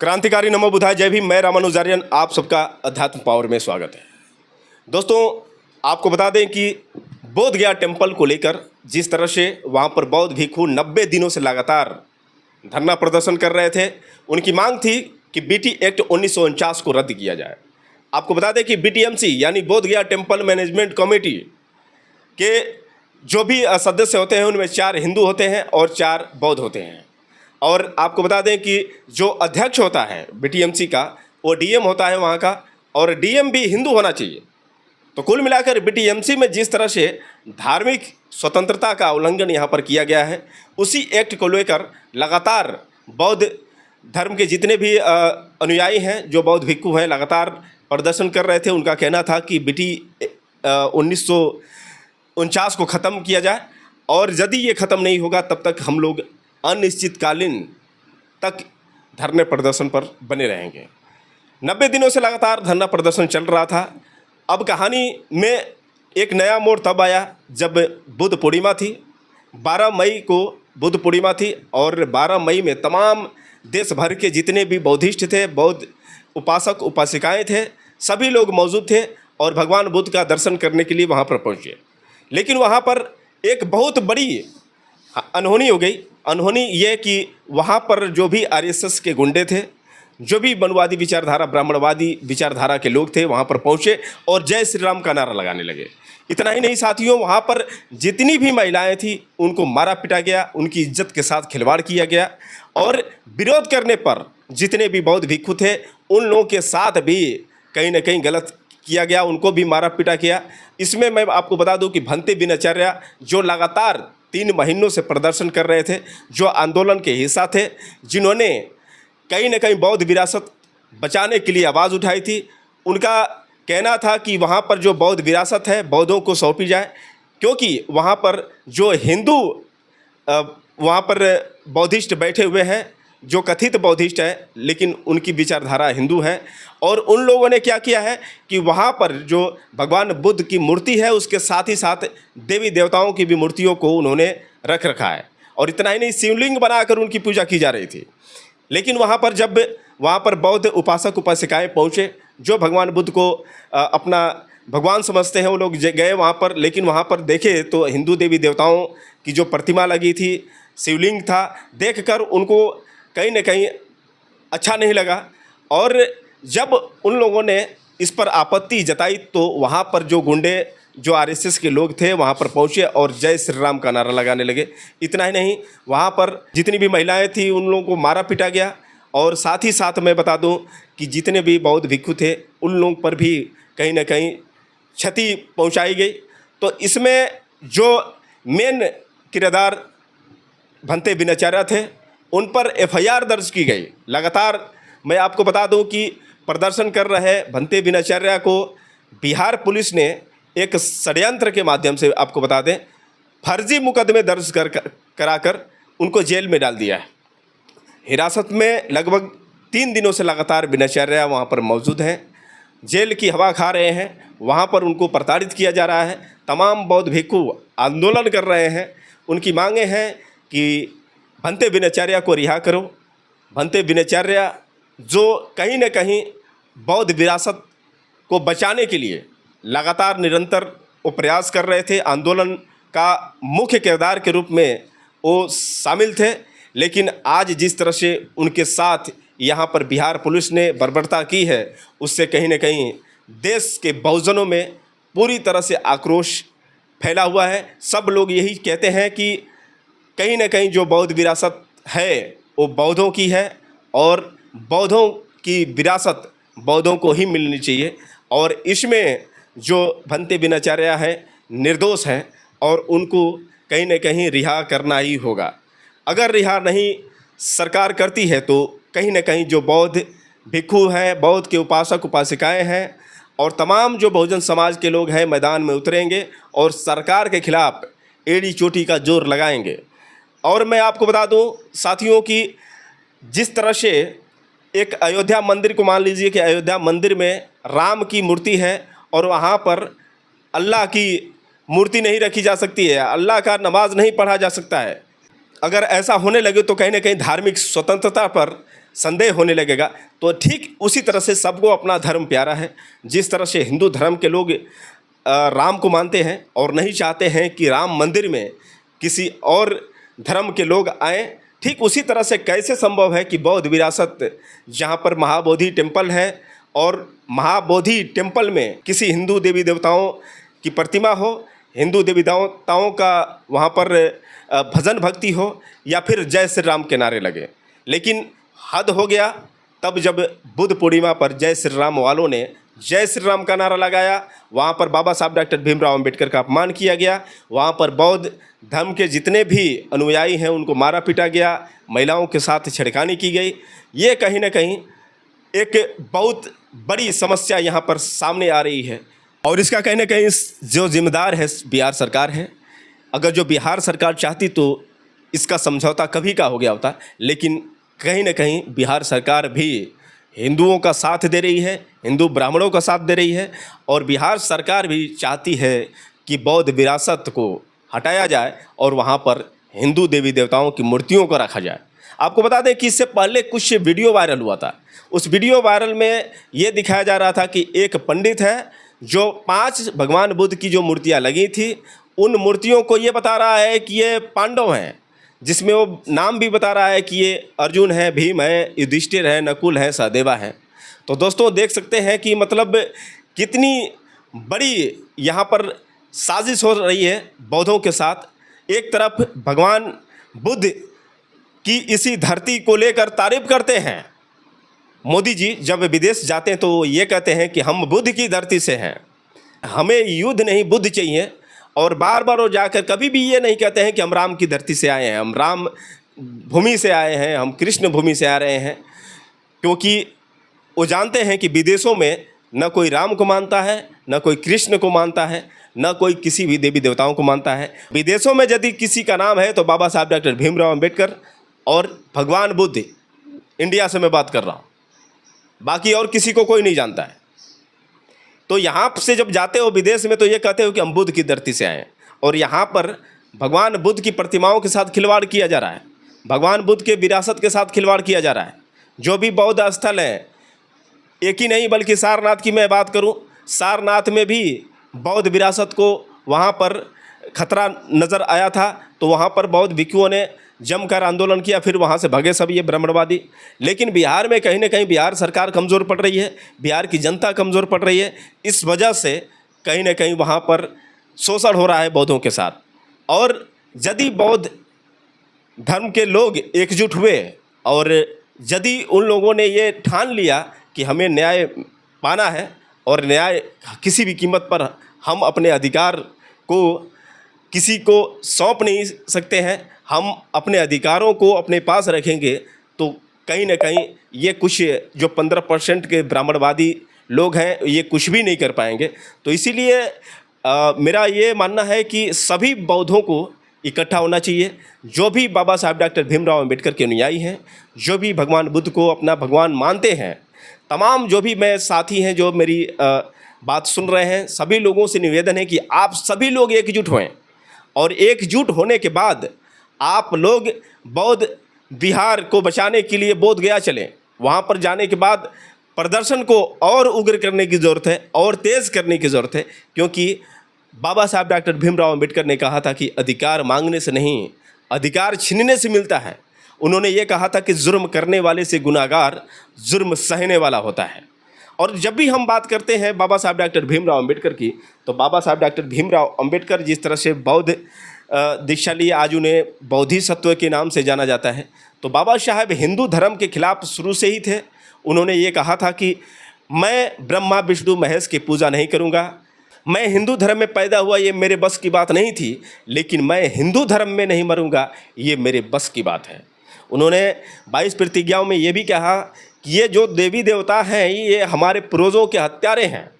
क्रांतिकारी नमो बुधाय, जय भीम। मैं रामानुजारियन, आप सबका अध्यात्म पावर में स्वागत है। दोस्तों, आपको बता दें कि बोध गया टेम्पल को लेकर जिस तरह से वहाँ पर बौद्ध भिक्षु 90 दिनों से लगातार धरना प्रदर्शन कर रहे थे, उनकी मांग थी कि बीटी एक्ट 1949 को रद्द किया जाए। आपको बता दें कि बीटीएमसी यानी बोध गया टेम्पल मैनेजमेंट कमेटी के जो भी सदस्य होते हैं उनमें 4 हिंदू होते हैं और 4 बौद्ध होते हैं। और आपको बता दें कि जो अध्यक्ष होता है बीटीएमसी का, वो डीएम होता है वहाँ का, और डीएम भी हिंदू होना चाहिए। तो कुल मिलाकर बीटीएमसी में जिस तरह से धार्मिक स्वतंत्रता का उल्लंघन यहाँ पर किया गया है, उसी एक्ट को लेकर लगातार बौद्ध धर्म के जितने भी अनुयायी हैं, जो बौद्ध भिक्षु हैं, लगातार प्रदर्शन कर रहे थे। उनका कहना था कि बीटी 1949 को ख़त्म किया जाए, और यदि ये ख़त्म नहीं होगा तब तक हम लोग अनिश्चितकालीन तक धरने प्रदर्शन पर बने रहेंगे। 90 दिनों से लगातार धरना प्रदर्शन चल रहा था। अब कहानी में एक नया मोड़ तब आया जब बुद्ध पूर्णिमा थी। 12 मई को बुद्ध पूर्णिमा थी, और 12 मई में तमाम देश भर के जितने भी बौद्धिस्ट थे, बौद्ध उपासक उपासिकाएँ थे, सभी लोग मौजूद थे और भगवान बुद्ध का दर्शन करने के लिए वहाँ पर पहुँचे। लेकिन वहाँ पर एक बहुत बड़ी अनहोनी हो गई। अनहोनी ये कि वहाँ पर जो भी आरएसएस के गुंडे थे, जो भी वनवादी विचारधारा, ब्राह्मणवादी विचारधारा के लोग थे, वहाँ पर पहुँचे और जय श्री राम का नारा लगाने लगे। इतना ही नहीं साथियों, वहाँ पर जितनी भी महिलाएं थीं उनको मारा पीटा गया, उनकी इज्जत के साथ खिलवाड़ किया गया, और विरोध करने पर जितने भी बौद्ध भिक्षु थे उन लोगों के साथ भी कहीं ना कहीं गलत किया गया, उनको भी मारा पीटा किया। इसमें मैं आपको बता दूं कि भंते बिनाचार्य जो लगातार 3 महीनों से प्रदर्शन कर रहे थे, जो आंदोलन के हिस्सा थे, जिन्होंने कहीं न कहीं बौद्ध विरासत बचाने के लिए आवाज़ उठाई थी, उनका कहना था कि वहाँ पर जो बौद्ध विरासत है बौद्धों को सौंपी जाए, क्योंकि वहाँ पर जो हिंदू वहाँ पर बौद्धिस्ट बैठे हुए हैं, जो कथित बौद्धिस्ट है लेकिन उनकी विचारधारा हिंदू है। और उन लोगों ने क्या किया है कि वहाँ पर जो भगवान बुद्ध की मूर्ति है उसके साथ ही साथ देवी देवताओं की भी मूर्तियों को उन्होंने रख रखा है, और इतना ही नहीं, शिवलिंग बनाकर उनकी पूजा की जा रही थी। लेकिन वहाँ पर जब वहाँ पर बौद्ध उपासक उपासिकाएँ पहुँचे, जो भगवान बुद्ध को अपना भगवान समझते हैं, वो लोग गए वहाँ पर, लेकिन वहाँ पर देखे तो हिंदू देवी देवताओं की जो प्रतिमा लगी थी, शिवलिंग था, देखकर उनको कहीं न कहीं अच्छा नहीं लगा। और जब उन लोगों ने इस पर आपत्ति जताई तो वहाँ पर जो गुंडे, जो आरएसएस के लोग थे, वहाँ पर पहुँचे और जय श्री राम का नारा लगाने लगे। इतना ही नहीं, वहाँ पर जितनी भी महिलाएं थीं उन लोगों को मारा पीटा गया, और साथ ही साथ मैं बता दूं कि जितने भी बौद्ध भिक्षु थे उन लोगों पर भी कहीं ना कहीं क्षति पहुँचाई गई। तो इसमें जो मेन किरदार भंते बिनाचार्य थे, उन पर एफआईआर दर्ज की गई। लगातार मैं आपको बता दूं कि प्रदर्शन कर रहे भंते बिनाचार्य को बिहार पुलिस ने एक षड्यंत्र के माध्यम से, आपको बता दें, फर्जी मुकदमे दर्ज कराकर उनको जेल में डाल दिया है। हिरासत में लगभग 3 दिनों से लगातार बिनाचार्य वहाँ पर मौजूद हैं, जेल की हवा खा रहे हैं। वहाँ पर उनको प्रताड़ित किया जा रहा है। तमाम बौद्ध भिक्षु आंदोलन कर रहे हैं। उनकी मांगे हैं कि भंते बिनाचार्य को रिहा करो। भंते बिनाचार्य जो कहीं न कहीं बौद्ध विरासत को बचाने के लिए लगातार निरंतर वो प्रयास कर रहे थे, आंदोलन का मुख्य किरदार के रूप में वो शामिल थे। लेकिन आज जिस तरह से उनके साथ यहाँ पर बिहार पुलिस ने बर्बरता की है, उससे कहीं न कहीं देश के बहुजनों में पूरी तरह से आक्रोश फैला हुआ है। सब लोग यही कहते हैं कि कहीं न कहीं जो बौद्ध विरासत है वो बौद्धों की है, और बौद्धों की विरासत बौद्धों को ही मिलनी चाहिए। और इसमें जो भंते बिनाचार्य है निर्दोष हैं, और उनको कहीं न कहीं रिहा करना ही होगा। अगर रिहा नहीं सरकार करती है तो कहीं न कहीं जो बौद्ध भिक्षु हैं, बौद्ध के उपासक उपासिकाएँ हैं, और तमाम जो बहुजन समाज के लोग हैं मैदान में उतरेंगे और सरकार के खिलाफ एड़ी चोटी का जोर लगाएंगे। और मैं आपको बता दूं साथियों कि जिस तरह से एक अयोध्या मंदिर को मान लीजिए कि अयोध्या मंदिर में राम की मूर्ति है और वहाँ पर अल्लाह की मूर्ति नहीं रखी जा सकती है, अल्लाह का नमाज नहीं पढ़ा जा सकता है। अगर ऐसा होने लगे तो कहीं ना कहीं धार्मिक स्वतंत्रता पर संदेह होने लगेगा। तो ठीक उसी तरह से सबको अपना धर्म प्यारा है। जिस तरह से हिंदू धर्म के लोग राम को मानते हैं और नहीं चाहते हैं कि राम मंदिर में किसी और धर्म के लोग आएँ, ठीक उसी तरह से कैसे संभव है कि बौद्ध विरासत जहाँ पर महाबोधि टेम्पल है और महाबोधि टेम्पल में किसी हिंदू देवी देवताओं की प्रतिमा हो, हिंदू देवी देवताओं का वहाँ पर भजन भक्ति हो या फिर जय श्री राम के नारे लगे। लेकिन हद हो गया तब जब बुद्ध पूर्णिमा पर जय श्री राम वालों ने जय श्री राम का नारा लगाया, वहाँ पर बाबा साहब डॉक्टर भीमराव अंबेडकर का अपमान किया गया, वहाँ पर बौद्ध धर्म के जितने भी अनुयायी हैं उनको मारा पीटा गया, महिलाओं के साथ छेड़खानी की गई। ये कहीं ना कहीं एक बहुत बड़ी समस्या यहाँ पर सामने आ रही है और इसका कहीं ना कहीं जो जिम्मेदार है बिहार सरकार है। अगर जो बिहार सरकार चाहती तो इसका समझौता कभी का हो गया होता, लेकिन कहीं ना कहीं बिहार सरकार भी हिंदुओं का साथ दे रही है, हिंदू ब्राह्मणों का साथ दे रही है और बिहार सरकार भी चाहती है कि बौद्ध विरासत को हटाया जाए और वहाँ पर हिंदू देवी देवताओं की मूर्तियों को रखा जाए। आपको बता दें कि इससे पहले कुछ वीडियो वायरल हुआ था। उस वीडियो वायरल में ये दिखाया जा रहा था कि एक पंडित है जो 5 भगवान बुद्ध की जो मूर्तियाँ लगी थी उन मूर्तियों को ये बता रहा है कि ये पांडव हैं, जिसमें वो नाम भी बता रहा है कि ये अर्जुन है, भीम है, युधिष्ठिर है, नकुल है, सहदेवा है। तो दोस्तों देख सकते हैं कि मतलब कितनी बड़ी यहाँ पर साजिश हो रही है बौद्धों के साथ। एक तरफ भगवान बुद्ध की इसी धरती को लेकर तारीफ करते हैं, मोदी जी जब विदेश जाते हैं तो ये कहते हैं कि हम बुद्ध की धरती से हैं, हमें युद्ध नहीं बुद्ध चाहिए। और बार बार वो जाकर कभी भी ये नहीं कहते हैं कि हम राम की धरती से आए हैं, हम राम भूमि से आए हैं, हम कृष्ण भूमि से आ रहे हैं, क्योंकि वो जानते हैं कि विदेशों में न कोई राम को मानता है, न कोई कृष्ण को मानता है, न कोई किसी भी देवी देवताओं को मानता है। विदेशों में यदि किसी का नाम है तो बाबा साहब डॉक्टर भीमराव अंबेडकर और भगवान बुद्ध, इंडिया से मैं बात कर रहा हूँ, बाकी और किसी को कोई नहीं जानता है। तो यहाँ से जब जाते हो विदेश में तो ये कहते हो कि हम बुद्ध की धरती से आए हैं और यहाँ पर भगवान बुद्ध की प्रतिमाओं के साथ खिलवाड़ किया जा रहा है, भगवान बुद्ध के विरासत के साथ खिलवाड़ किया जा रहा है। जो भी बौद्ध स्थल है, एक ही नहीं बल्कि सारनाथ की मैं बात करूँ, सारनाथ में भी बौद्ध विरासत को वहाँ पर खतरा नज़र आया था तो वहाँ पर बौद्ध भिक्षुओं ने जमकर आंदोलन किया, फिर वहाँ से भगे सब ये ब्रह्मवादी। लेकिन बिहार में कहीं ना कहीं बिहार सरकार कमज़ोर पड़ रही है, बिहार की जनता कमज़ोर पड़ रही है। इस वजह से कहीं ना कहीं वहाँ पर शोषण हो रहा है बौद्धों के साथ। और यदि बौद्ध धर्म के लोग एकजुट हुए और यदि उन लोगों ने ये ठान लिया कि हमें न्याय पाना है और न्याय किसी भी कीमत पर हम अपने अधिकार को किसी को सौंप नहीं सकते हैं, हम अपने अधिकारों को अपने पास रखेंगे, तो कहीं ना कहीं ये कुछ जो 15% के ब्राह्मणवादी लोग हैं ये कुछ भी नहीं कर पाएंगे। तो इसीलिए मेरा ये मानना है कि सभी बौद्धों को इकट्ठा होना चाहिए। जो भी बाबा साहब डॉक्टर भीमराव अंबेडकर के अनुयायी हैं, जो भी भगवान बुद्ध को अपना भगवान मानते हैं, तमाम जो भी मैं साथी हैं जो मेरी बात सुन रहे हैं, सभी लोगों से निवेदन है कि आप सभी लोग एकजुट होएं और एकजुट होने के बाद आप लोग बौद्ध बिहार को बचाने के लिए बोध गया चलें। वहाँ पर जाने के बाद प्रदर्शन को और उग्र करने की ज़रूरत है और तेज़ करने की ज़रूरत है, क्योंकि बाबा साहब डॉक्टर भीमराव अंबेडकर ने कहा था कि अधिकार मांगने से नहीं, अधिकार छीनने से मिलता है। उन्होंने ये कहा था कि जुर्म करने वाले से गुनाहगार जुर्म सहने वाला होता है। और जब भी हम बात करते हैं बाबा साहब डॉक्टर भीमराव अंबेडकर की, तो बाबा साहब डॉक्टर भीमराव अंबेडकर जिस तरह से बौद्ध दीक्षा लिए, आज उन्हें बोधिसत्व के नाम से जाना जाता है, तो बाबा साहब हिंदू धर्म के खिलाफ शुरू से ही थे। उन्होंने ये कहा था कि मैं ब्रह्मा विष्णु महेश की पूजा नहीं करूँगा, मैं हिंदू धर्म में पैदा हुआ ये मेरे बस की बात नहीं थी, लेकिन मैं हिंदू धर्म में नहीं मरूँगा ये मेरे बस की बात है। उन्होंने 22 प्रतिज्ञाओं में ये भी कहा कि ये जो देवी देवता हैं ये हमारे पूर्वजों के हत्यारे हैं।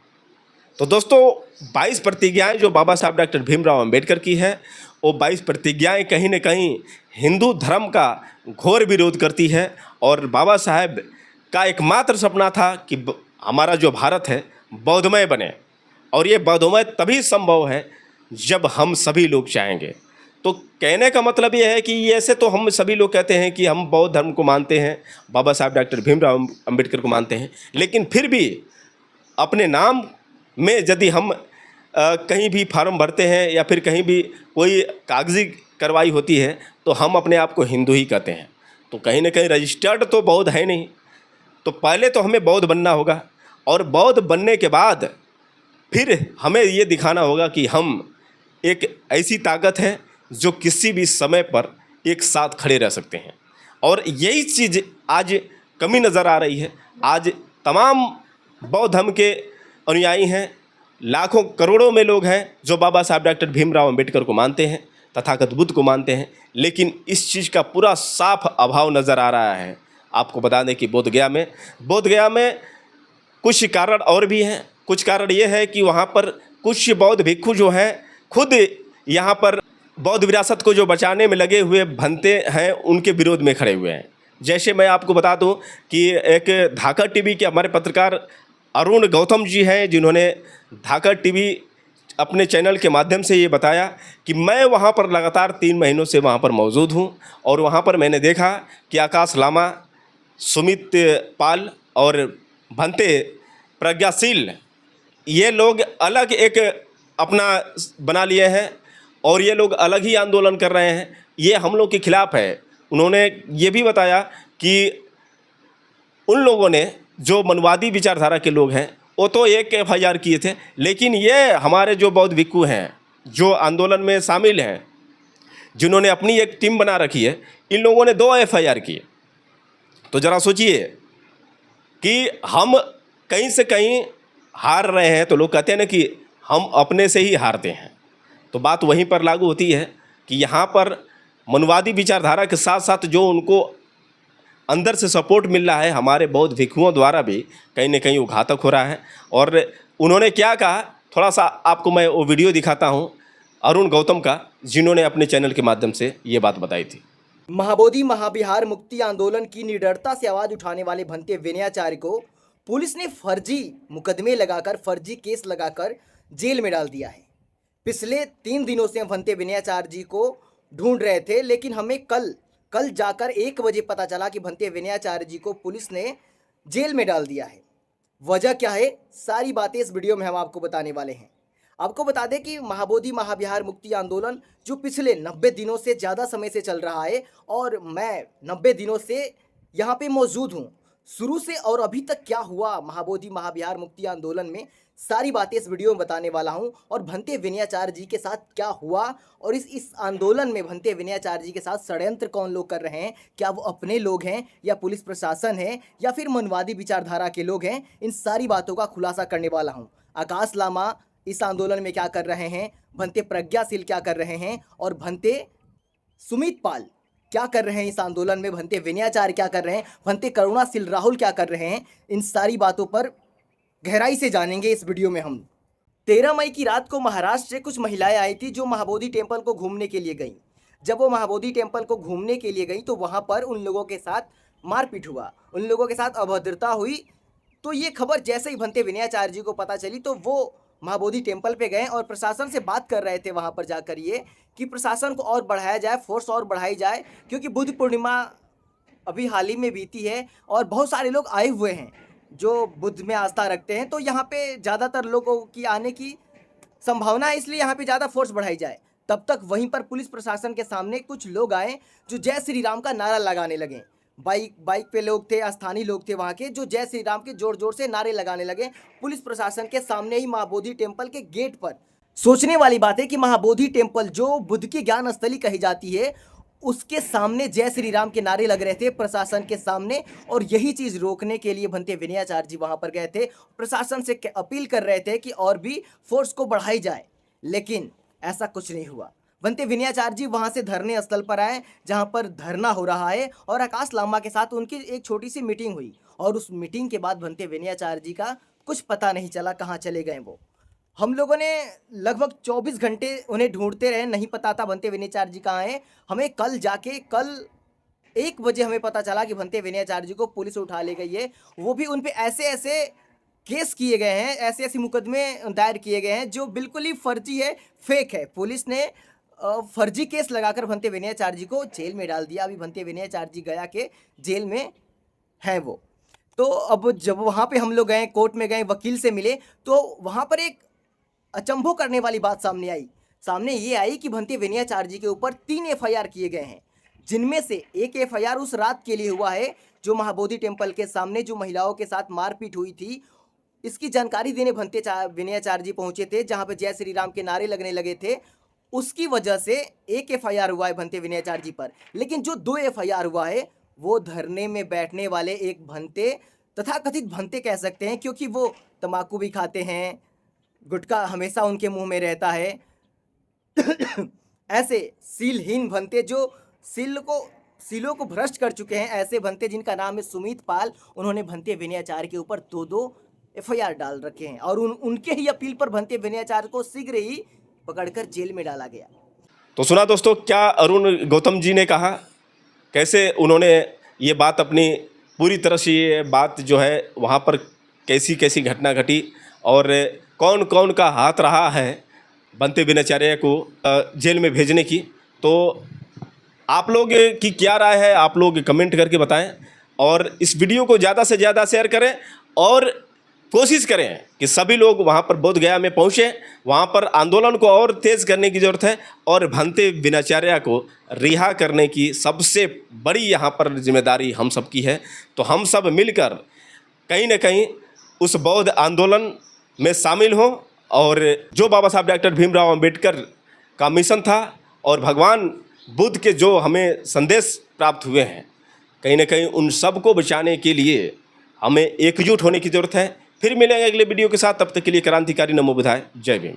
तो दोस्तों 22 प्रतिज्ञाएँ जो बाबा साहब डॉक्टर भीमराव अंबेडकर की है, वो 22 प्रतिज्ञाएँ कहीं न कहीं हिंदू धर्म का घोर विरोध करती है। और बाबा साहब का एकमात्र सपना था कि हमारा जो भारत है बौद्धमय बने, और ये बौद्धमय तभी संभव है जब हम सभी लोग चाहेंगे। तो कहने का मतलब ये है कि ऐसे तो हम सभी लोग कहते हैं कि हम बौद्ध धर्म को मानते हैं, बाबा साहब डॉक्टर भीमराव अंबेडकर को मानते हैं, लेकिन फिर भी अपने नाम में यदि हम कहीं भी फार्म भरते हैं या फिर कहीं भी कोई कागजी कार्रवाई होती है तो हम अपने आप को हिंदू ही कहते हैं। तो कहीं ना कहीं रजिस्टर्ड तो बौद्ध है नहीं। तो पहले तो हमें बौद्ध बनना होगा, और बौद्ध बनने के बाद फिर हमें ये दिखाना होगा कि हम एक ऐसी ताकत है जो किसी भी समय पर एक साथ खड़े रह सकते हैं। और यही चीज़ आज कमी नज़र आ रही है। आज तमाम बौद्ध धर्म के अनुयायी हैं, लाखों करोड़ों में लोग हैं जो बाबा साहब डॉक्टर भीमराव अंबेडकर को मानते हैं, तथागत बुद्ध को मानते हैं, लेकिन इस चीज़ का पूरा साफ अभाव नज़र आ रहा है। आपको बता दें कि बोधगया में कुछ कारण और भी हैं। कुछ कारण ये है कि वहाँ पर कुछ बौद्ध भिक्षु जो हैं खुद यहाँ पर बौद्ध विरासत को जो बचाने में लगे हुए भंते हैं उनके विरोध में खड़े हुए हैं। जैसे मैं आपको बता दूं कि एक धाकड़ टीवी के हमारे पत्रकार अरुण गौतम जी हैं, जिन्होंने धाकड़ टीवी अपने चैनल के माध्यम से ये बताया कि मैं वहाँ पर लगातार 3 महीनों से वहाँ पर मौजूद हूँ, और वहाँ पर मैंने देखा कि आकाश लामा, सुमित पाल और भंते प्रज्ञाशील, ये लोग अलग एक अपना बना लिए हैं और ये लोग अलग ही आंदोलन कर रहे हैं। ये हम लोग के खिलाफ़ है। उन्होंने ये भी बताया कि उन लोगों ने जो मनवादी विचारधारा के लोग हैं वो तो एक FIR किए थे, लेकिन ये हमारे जो बौद्ध भिक्षु हैं जो आंदोलन में शामिल हैं, जिन्होंने अपनी एक टीम बना रखी है, इन लोगों ने 2 FIR किए। तो ज़रा सोचिए कि हम कहीं से कहीं हार रहे हैं तो लोग कहते हैं ना कि हम अपने से ही हारते हैं। तो बात वहीं पर लागू होती है कि यहाँ पर मनवादी विचारधारा के साथ साथ जो उनको अंदर से सपोर्ट मिल रहा है हमारे बौद्ध भिक्षुओं द्वारा भी कहीं ना कहीं वो घातक हो रहा है। और उन्होंने क्या कहा, थोड़ा सा आपको मैं वो वीडियो दिखाता हूँ अरुण गौतम का, जिन्होंने अपने चैनल के माध्यम से ये बात बताई थी। महाबोधि महाविहार मुक्ति आंदोलन की निडरता से आवाज उठाने वाले भंते विनयाचार्य को पुलिस ने फर्जी मुकदमे लगाकर, फर्जी केस लगाकर जेल में डाल दिया है। पिछले 3 दिनों से हम भंते विनयाचार्य जी को ढूंढ रहे थे, लेकिन हमें कल जाकर 1 बजे पता चला कि भंते विनयाचार्य जी को पुलिस ने जेल में डाल दिया है। वजह क्या है, सारी बातें इस वीडियो में हम आपको बताने वाले हैं। आपको बता दें कि महाबोधि महाविहार मुक्ति आंदोलन जो पिछले 90 दिनों से ज़्यादा समय से चल रहा है, और मैं 90 दिनों से यहाँ पे मौजूद हूँ। शुरू से और अभी तक क्या हुआ महाबोधि महाविहार मुक्ति आंदोलन में, सारी बातें इस वीडियो में बताने वाला हूँ। और भंते विनयाचार्य जी के साथ क्या हुआ, और इस आंदोलन में भंते विनयाचार्य जी के साथ षड्यंत्र कौन लोग कर रहे हैं, क्या वो अपने लोग हैं या पुलिस प्रशासन है या फिर मनवादी विचारधारा के लोग हैं, इन सारी बातों का खुलासा करने वाला हूँ। आकाश लामा इस आंदोलन में क्या कर रहे हैं, भंते प्रज्ञाशील क्या कर रहे हैं, और भंते सुमित पाल क्या कर रहे हैं इस आंदोलन में, भंते विनयाचार्य क्या कर रहे हैं, भंते करुणाशील राहुल क्या कर रहे हैं, इन सारी बातों पर गहराई से जानेंगे इस वीडियो में हम। 13 मई की रात को महाराष्ट्र से कुछ महिलाएं आई थी जो महाबोधि टेम्पल को घूमने के लिए गईं। जब वो महाबोधि टेम्पल को घूमने के लिए गई तो वहाँ पर उन लोगों के साथ मारपीट हुआ, उन लोगों के साथ अभद्रता हुई। तो ये खबर जैसे ही भंते विनयाचार्य जी को पता चली तो वो महाबोधि टेम्पल पे गए और प्रशासन से बात कर रहे थे वहाँ पर जाकर ये कि प्रशासन को और बढ़ाया जाए, फोर्स और बढ़ाई जाए, क्योंकि बुद्ध पूर्णिमा अभी हाल ही में बीती है और बहुत सारे लोग आए हुए हैं जो बुद्ध में आस्था रखते हैं। तो यहाँ पे ज़्यादातर लोगों की आने की संभावना है, इसलिए यहाँ पे ज़्यादा फोर्स बढ़ाई जाए। तब तक वहीं पर पुलिस प्रशासन के सामने कुछ लोग आए जो जय श्री राम का नारा लगाने लगे। बाइक पे लोग थे, स्थानीय लोग थे वहाँ के, जो जय श्री राम के जोर जोर से नारे लगाने लगे पुलिस प्रशासन के सामने ही महाबोधि टेम्पल के गेट पर। सोचने वाली बात है कि महाबोधि टेम्पल जो बुद्ध की ज्ञान स्थली कही जाती है, उसके सामने जय श्री राम के नारे लग रहे थे प्रशासन के सामने, और यही चीज़ रोकने के लिए भंते विनयाचार्य जी वहाँ पर गए थे। प्रशासन से अपील कर रहे थे कि और भी फोर्स को बढ़ाई जाए, लेकिन ऐसा कुछ नहीं हुआ। भंते विनयाचार्य जी वहाँ से धरने स्थल पर आए जहाँ पर धरना हो रहा है, और आकाश लामा के साथ उनकी एक छोटी सी मीटिंग हुई, और उस मीटिंग के बाद भंते विनयाचार्य जी का कुछ पता नहीं चला कहाँ चले गए वो। हम लोगों ने लगभग 24 घंटे उन्हें ढूंढते रहे, नहीं पता था भंते विनयाचार्य जी कहाँ हैं। हमें कल 1 बजे हमें पता चला कि भंते विनयाचार्य जी को पुलिस उठा ले गई है। वो भी उन पे ऐसे केस किए गए हैं, ऐसे मुकदमे दायर किए गए हैं जो बिल्कुल ही फर्जी है, फेक है। पुलिस ने फर्जी केस लगाकर भंते विनयाचार्य जी को जेल में डाल दिया। अभी भंते विनयाचार्य जी गया के जेल में हैं वो। तो अब जब वहाँ पे हम लोग गए, कोर्ट में गए, वकील से मिले, तो वहाँ पर एक अचंभो करने वाली बात सामने आई। सामने ये आई कि भंते विनयाचार्य जी के ऊपर 3 एफआईआर किए गए हैं, जिनमें से एक एफआईआर उस रात के लिए हुआ है जो महाबोधि टेम्पल के सामने जो महिलाओं के साथ मारपीट हुई थी, इसकी जानकारी देने भंते विनयाचार्य जी पहुंचे थे, जहां पे जय श्री राम के नारे लगने लगे थे। उसकी वजह से एक एफआईआर हुआ है भंते विनयाचार्य जी पर। लेकिन जो 2 एफआईआर हुआ है वो धरने में बैठने वाले एक भंते, तथा कथित भंते कह सकते हैं, क्योंकि वो तंबाकू भी खाते हैं, गुटखा हमेशा उनके मुंह में रहता है। ऐसे सीलहीन भंते जो सीलों को भ्रष्ट कर चुके हैं, ऐसे भंते जिनका नाम है सुमित पाल, उन्होंने भंते विनयाचार्य के ऊपर 2-2 एफआईआर डाल रखे हैं। और उनके ही अपील पर भंते विनयाचार्य को शीघ्र ही पकड़कर जेल में डाला गया। तो सुना दोस्तों क्या अरुण गौतम जी ने कहा, कैसे उन्होंने ये बात अपनी पूरी तरह से ये बात जो है वहाँ पर कैसी कैसी घटना घटी और कौन कौन का हाथ रहा है भंते विनयाचार्य को जेल में भेजने की। तो आप लोग की क्या राय है, आप लोग कमेंट करके बताएं और इस वीडियो को ज़्यादा से ज़्यादा शेयर करें और कोशिश करें कि सभी लोग वहाँ पर बोध गया में पहुँचें। वहाँ पर आंदोलन को और तेज़ करने की ज़रूरत है और भंते विनयाचार्य को रिहा करने की सबसे बड़ी यहाँ पर जिम्मेदारी हम सब की है। तो हम सब मिलकर कहीं न कहीं उस बौद्ध आंदोलन में शामिल हों और जो बाबा साहब डॉक्टर भीमराव अंबेडकर का मिशन था और भगवान बुद्ध के जो हमें संदेश प्राप्त हुए हैं, कहीं न कहीं उन सब को बचाने के लिए हमें एकजुट होने की ज़रूरत है। फिर मिलेंगे अगले वीडियो के साथ, तब तक के लिए क्रांतिकारी नमो बुधाय, जय भीम।